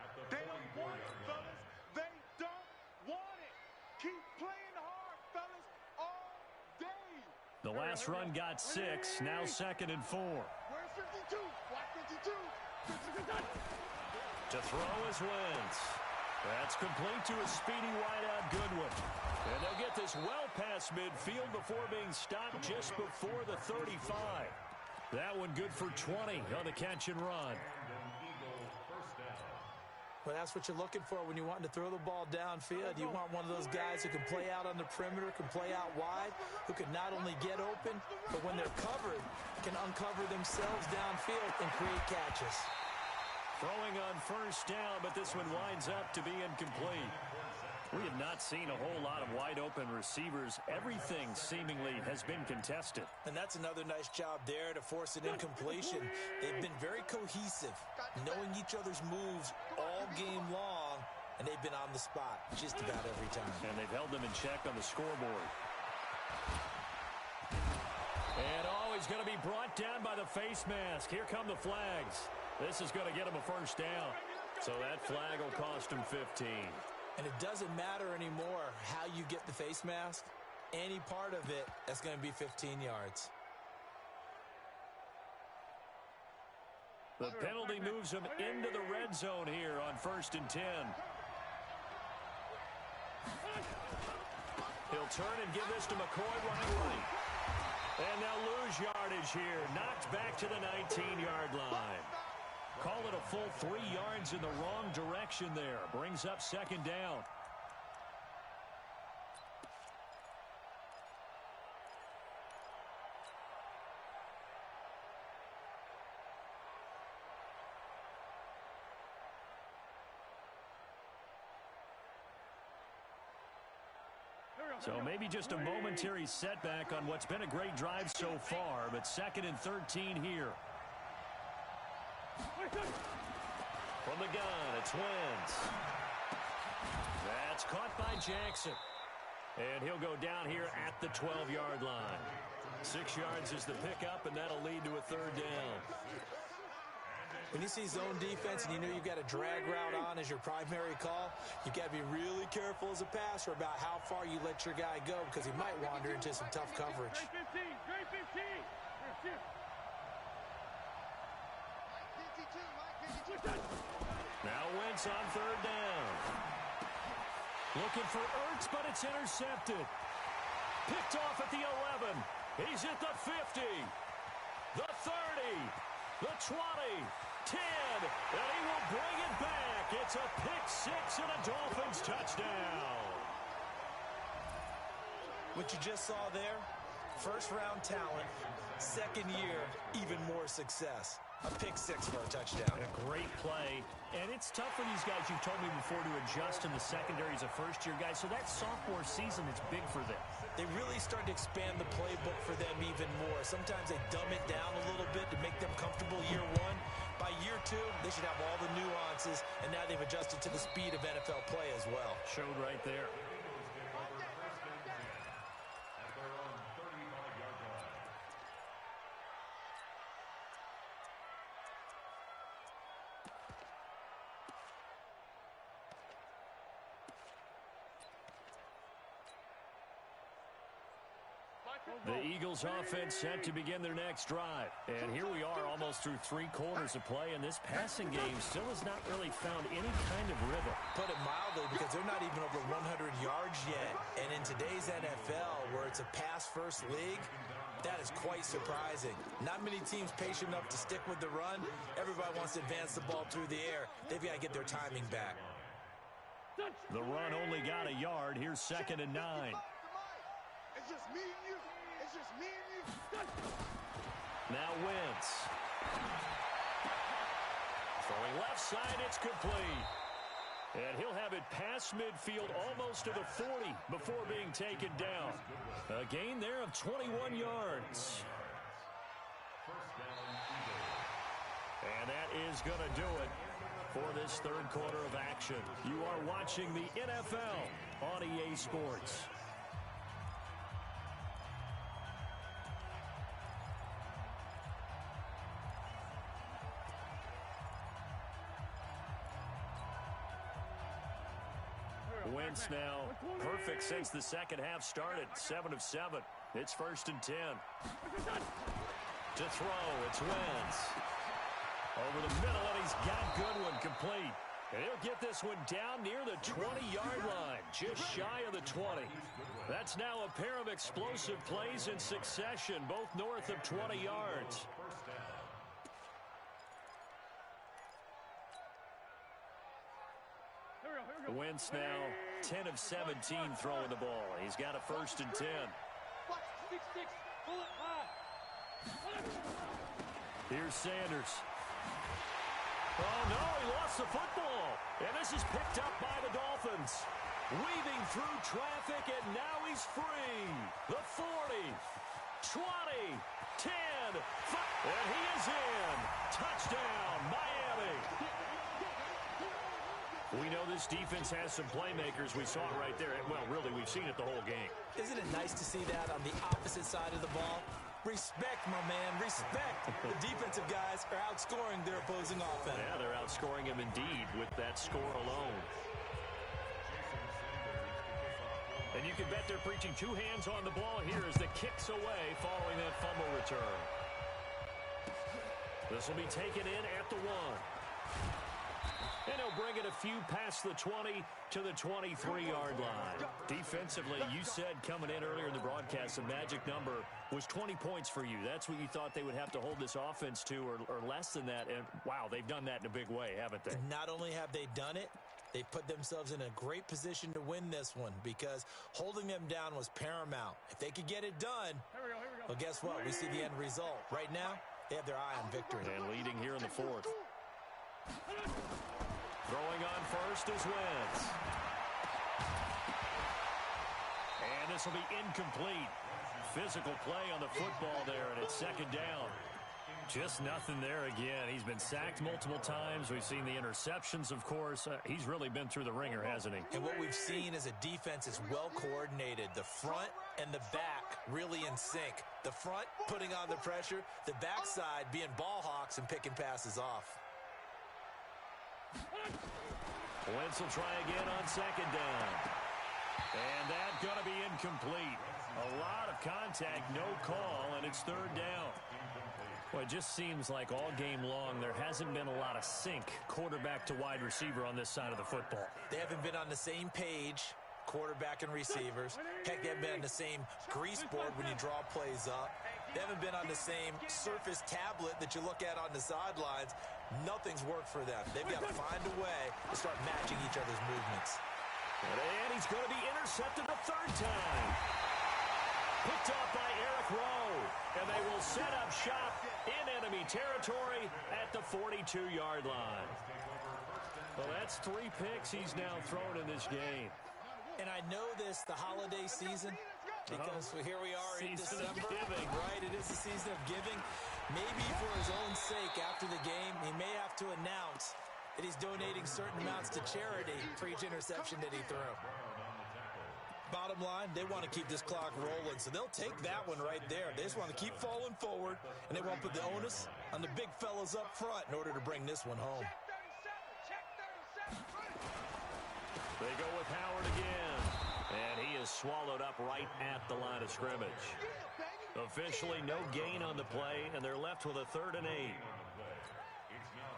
at the They don't want it, fellas. They don't want it. Keep playing hard, fellas, all day. The last run got 6. Now 2nd and 4. Where's 52? Black 52. To throw is Wentz. That's complete to a speedy wideout Goodwin. And they'll get this well past midfield before being stopped just before the 35. That one good for 20 on the catch and run. Well, that's what you're looking for when you're wanting to throw the ball downfield. You want one of those guys who can play out on the perimeter, can play out wide, who can not only get open, but when they're covered, can uncover themselves downfield and create catches. Throwing on first down, but this one winds up to be incomplete. We have not seen a whole lot of wide-open receivers. Everything seemingly has been contested. And that's another nice job there to force an incompletion. They've been very cohesive, knowing each other's moves all game long, and they've been on the spot just about every time. And they've held them in check on the scoreboard. And he's going to be brought down by the face mask. Here come the flags. This is going to get him a first down. So that flag will cost him 15. And it doesn't matter anymore how you get the face mask. Any part of it, that's going to be 15 yards. The penalty moves him into the red zone here on 1st and 10. He'll turn and give this to McCoy running right. And they'll lose yardage here. Knocked back to the 19-yard line. Call it a full 3 yards in the wrong direction there. Brings up 2nd down. So maybe just a momentary setback on what's been a great drive so far, but 2nd and 13 here. From the gun, it's Wentz. That's caught by Jackson. And he'll go down here at the 12-yard line. 6 yards is the pickup, and that'll lead to a 3rd down. When you see zone defense and you know you've got a drag route on as your primary call, you've got to be really careful as a passer about how far you let your guy go because he might wander into some tough coverage. Now Wentz on 3rd down. Looking for Ertz, but it's intercepted. Picked off at the 11. He's at the 50. The 30. The 20. 10. And he will bring it back. It's a pick six and a Dolphins touchdown. What you just saw there, first-round talent, second year, even more success. A pick six for a touchdown. A great play. And it's tough for these guys, you've told me before, to adjust in the secondary as a first-year guy. So that sophomore season is big for them. They really start to expand the playbook for them even more. Sometimes they dumb it down a little bit to make them comfortable year one. By year two, they should have all the nuances, and now they've adjusted to the speed of NFL play as well. Showed right there. The Eagles offense set to begin their next drive. And here we are almost through 3 quarters of play, and this passing game still has not really found any kind of rhythm. Put it mildly, because they're not even over 100 yards yet. And in today's NFL, where it's a pass-first league, that is quite surprising. Not many teams patient enough to stick with the run. Everybody wants to advance the ball through the air. They've got to get their timing back. The run only got a yard. Here's 2nd and 9. It's just me and you. It's just me and you. Now Wentz. Throwing left side, it's complete. And he'll have it past midfield almost to the 40 before being taken down. A gain there of 21 yards. And that is going to do it for this 3rd quarter of action. You are watching the NFL on EA Sports. Wentz now perfect since the second half started. 7 of 7. It's 1st and 10. To throw, it's Wentz. Over the middle, and he's got Goodwin complete. And he'll get this one down near the 20-yard line, just shy of the 20. That's now a pair of explosive plays in succession, both north of 20 yards. Wentz now 10 of 17 throwing the ball. He's got a 1st and 10. Here's Sanders. Oh, no, he lost the football. And this is picked up by the Dolphins. Weaving through traffic, and now he's free. The 40, 20, 10, 5, and he is in. Touchdown, Miami. We know this defense has some playmakers. We saw it right there. Well, really, we've seen it the whole game. Isn't it nice to see that on the opposite side of the ball? Respect, my man, respect. The defensive guys are outscoring their opposing offense. Yeah, they're outscoring him indeed with that score alone. And you can bet they're preaching 2 hands on the ball here as the kick's away following that fumble return. This will be taken in at the 1. And he'll bring it a few past the 20 to the 23-yard line. Defensively, you said coming in earlier in the broadcast, the magic number was 20 points for you. That's what you thought they would have to hold this offense to, or less than that. And, wow, they've done that in a big way, haven't they? Not only have they done it, they put themselves in a great position to win this one because holding them down was paramount. If they could get it done, well, guess what? We see the end result. Right now, they have their eye on victory. And leading here in the 4th. Throwing on first is Wentz. And this will be incomplete. Physical play on the football there, and it's 2nd down. Just nothing there again. He's been sacked multiple times. We've seen the interceptions, of course. He's really been through the ringer, hasn't he? And what we've seen is a defense is well coordinated. The front and the back really in sync. The front putting on the pressure, the backside being ball hawks and picking passes off. Wentz will try again on 2nd down. And that's going to be incomplete. A lot of contact, no call, and it's 3rd down. Well, it just seems like all game long there hasn't been a lot of sync quarterback to wide receiver on this side of the football. They haven't been on the same page quarterback and receivers. Heck, they haven't been on the same grease board when you draw plays up. They haven't been on the same Surface tablet that you look at on the sidelines. Nothing's worked for them. They've got to find a way to start matching each other's movements. And he's going to be intercepted a third time. Picked off by Eric Rowe. And they will set up shop in enemy territory at the 42-yard line. Well, that's 3 picks he's now thrown in this game. And I know this, the holiday season, because here we are in December. Right, it is the season of giving. Maybe for his own sake, after the game, he may have to announce that he's donating certain amounts to charity for each interception that he threw. Bottom line, they want to keep this clock rolling, so they'll take that one right there. They just want to keep falling forward, and they won't put the onus on the big fellas up front in order to bring this one home. They go with Howard again, and he is swallowed up right at the line of scrimmage. Officially no gain on the play, and they're left with a 3rd and 8.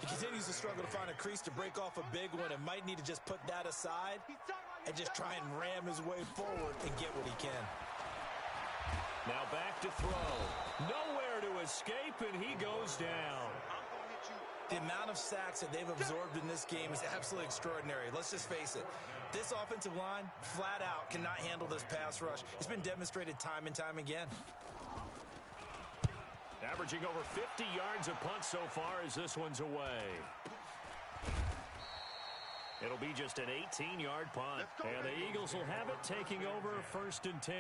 He continues to struggle to find a crease to break off a big one and might need to just put that aside and just try and ram his way forward and get what he can. Now back to throw. Nowhere to escape, and he goes down. The amount of sacks that they've absorbed in this game is absolutely extraordinary. Let's just face it. This offensive line, flat out, cannot handle this pass rush. It's been demonstrated time and time again. Averaging over 50 yards a punt so far as this one's away. It'll be just an 18-yard punt. And the Eagles will have it, taking over 1st and 10.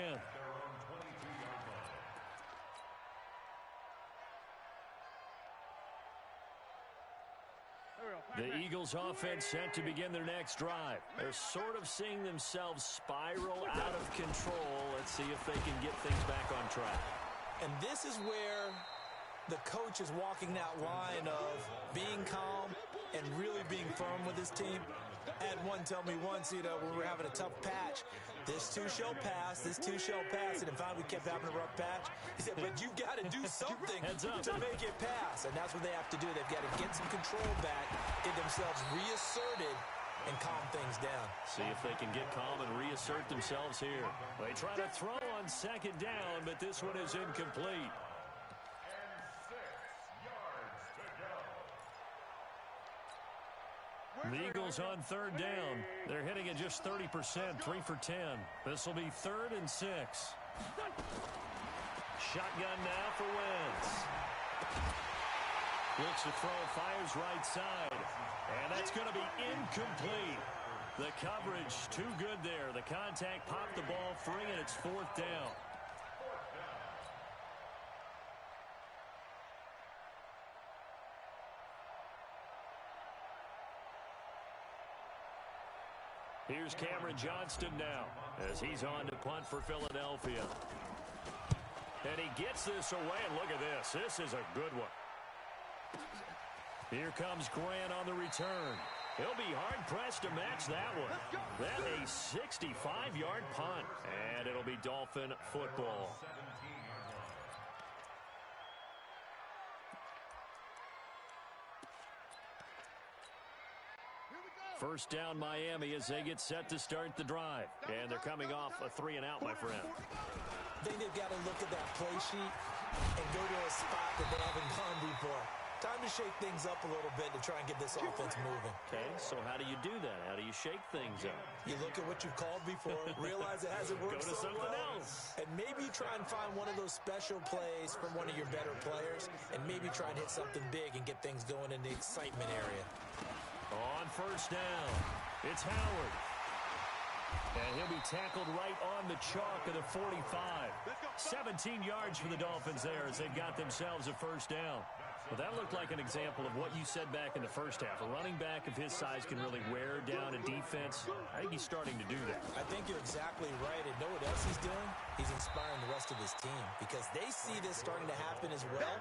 The Eagles offense set to begin their next drive. They're sort of seeing themselves spiral out of control. Let's see if they can get things back on track. And this is where the coach is walking that line of being calm and really being firm with his team. I had one tell me once, when we were having a tough patch, this too shall pass, this too shall pass, and in fact we kept having a rough patch. He said, but you've got to do something to make it pass, and that's what they have to do. They've got to get some control back, get themselves reasserted, and calm things down. See if they can get calm and reassert themselves here. They try to throw on 2nd down, but this one is incomplete. The Eagles on 3rd down. They're hitting at just 30%, 3 for 10. This will be 3rd and 6. Shotgun now for Wentz. Looks to throw, fires right side. And that's going to be incomplete. The coverage too good there. The contact popped the ball free, and it's 4th down. Here's Cameron Johnston now as he's on to punt for Philadelphia. And he gets this away, and look at this. This is a good one. Here comes Grant on the return. He'll be hard-pressed to match that one. That's a 65-yard punt, and it'll be Dolphin football. First down Miami as they get set to start the drive. And they're coming off a 3-and-out, my friend. I think they've got to look at that play sheet and go to a spot that they haven't gone before. Time to shake things up a little bit to try and get this offense moving. Okay, so how do you do that? How do you shake things up? You look at what you've called before, realize it hasn't worked Go to so someone well, else. and maybe try and find one of those special plays from one of your better players, and maybe try and hit something big and get things going in the excitement area. On first down, it's Howard. And he'll be tackled right on the chalk of the 45. 17 yards for the Dolphins there as they've got themselves a first down. Well, that looked like an example of what you said back in the first half. A running back of his size can really wear down a defense. I think he's starting to do that. I think you're exactly right. And know what else he's doing? He's inspiring the rest of his team because they see this starting to happen as well.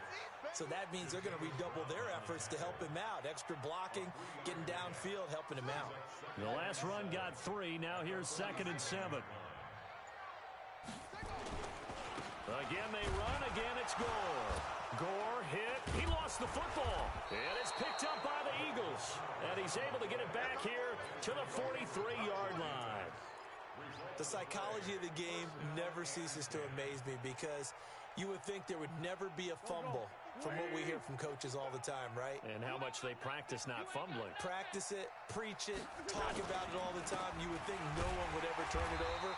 So that means they're going to redouble their efforts to help him out. Extra blocking, getting downfield, helping him out. The last run got 3. Now here's 2nd and 7. Again, they run. Again, it's Gore. Gore hit. He lost the football. And it's picked up by the Eagles. And he's able to get it back here to the 43-yard line. The psychology of the game never ceases to amaze me because you would think there would never be a fumble from what we hear from coaches all the time, right? And how much they practice not fumbling. Practice it, preach it, talk about it all the time. You would think no one would ever turn it over.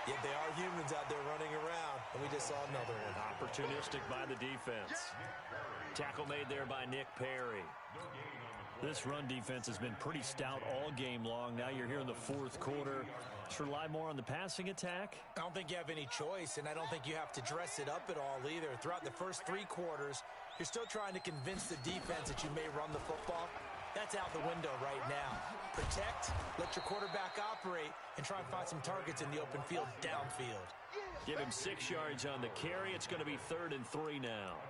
Yet they are humans out there running around, and we just saw another one. Opportunistic by the defense. Tackle made there by Nick Perry. This run defense has been pretty stout all game long. Now you're here in the fourth quarter. Just rely more on the passing attack. I don't think you have any choice, and I don't think you have to dress it up at all either. Throughout the first 3 quarters, you're still trying to convince the defense that you may run the football. That's out the window right now. Protect, let your quarterback operate, and try and find some targets in the open field downfield. Give him 6 yards on the carry. It's going to be 3rd and 3 now.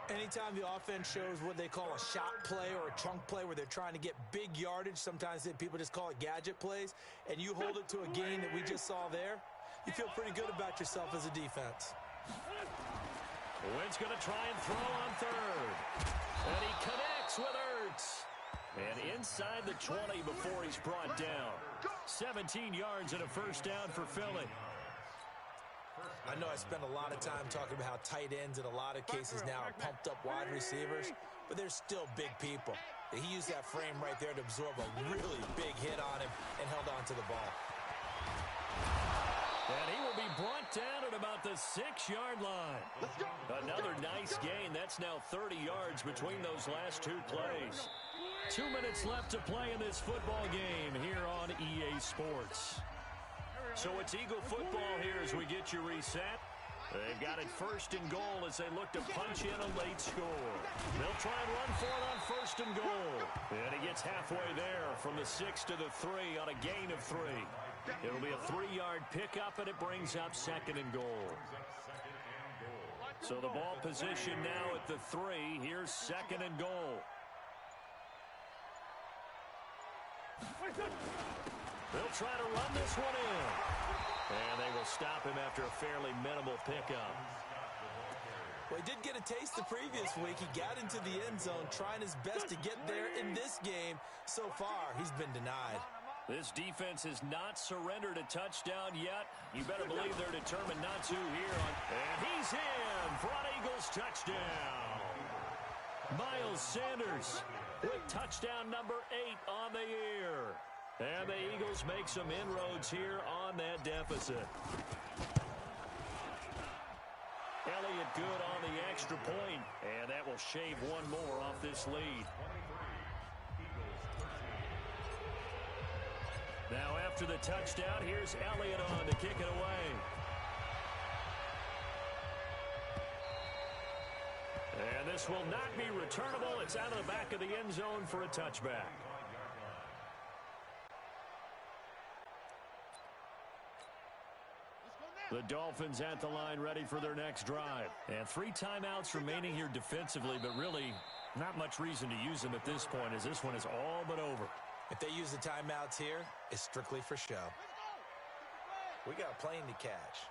Anytime the offense shows what they call a shot play or a chunk play where they're trying to get big yardage, sometimes people just call it gadget plays, and you hold it to a gain that we just saw there, you feel pretty good about yourself as a defense. Wynn's going to try and throw on 3rd. And he connects with Ertz. And inside the 20 before he's brought down. 17 yards and a first down for Philly. I know I spend a lot of time talking about how tight ends in a lot of cases now are pumped up wide receivers, but they're still big people. He used that frame right there to absorb a really big hit on him and held on to the ball. And he will be brought down at about the 6-yard line. Another nice gain. That's now 30 yards between those last 2 plays. 2 minutes left to play in this football game here on EA Sports. So it's Eagle football here as we get you reset. They've got it 1st and goal as they look to punch in a late score. They'll try and run for it on 1st and goal. And he gets halfway there from the 6 to the 3 on a gain of 3. It'll be a 3-yard pickup, and it brings up 2nd and goal. So the ball position now at the 3. Here's 2nd and goal. They'll try to run this one in. And they will stop him after a fairly minimal pickup. Well, he did get a taste the previous week. He got into the end zone trying his best to get there in this game. So far, he's been denied. This defense has not surrendered a touchdown yet. You better believe they're determined not to here. And he's in for an Eagles touchdown. Miles Sanders with touchdown number 8 on the year. And the Eagles make some inroads here on that deficit. Elliott good on the extra point, and that will shave one more off this lead. Now after the touchdown, here's Elliott on to kick it away. And this will not be returnable. It's out of the back of the end zone for a touchback. The Dolphins at the line ready for their next drive. And 3 timeouts remaining here defensively, but really not much reason to use them at this point as this one is all but over. If they use the timeouts here, it's strictly for show. We got a plane to catch.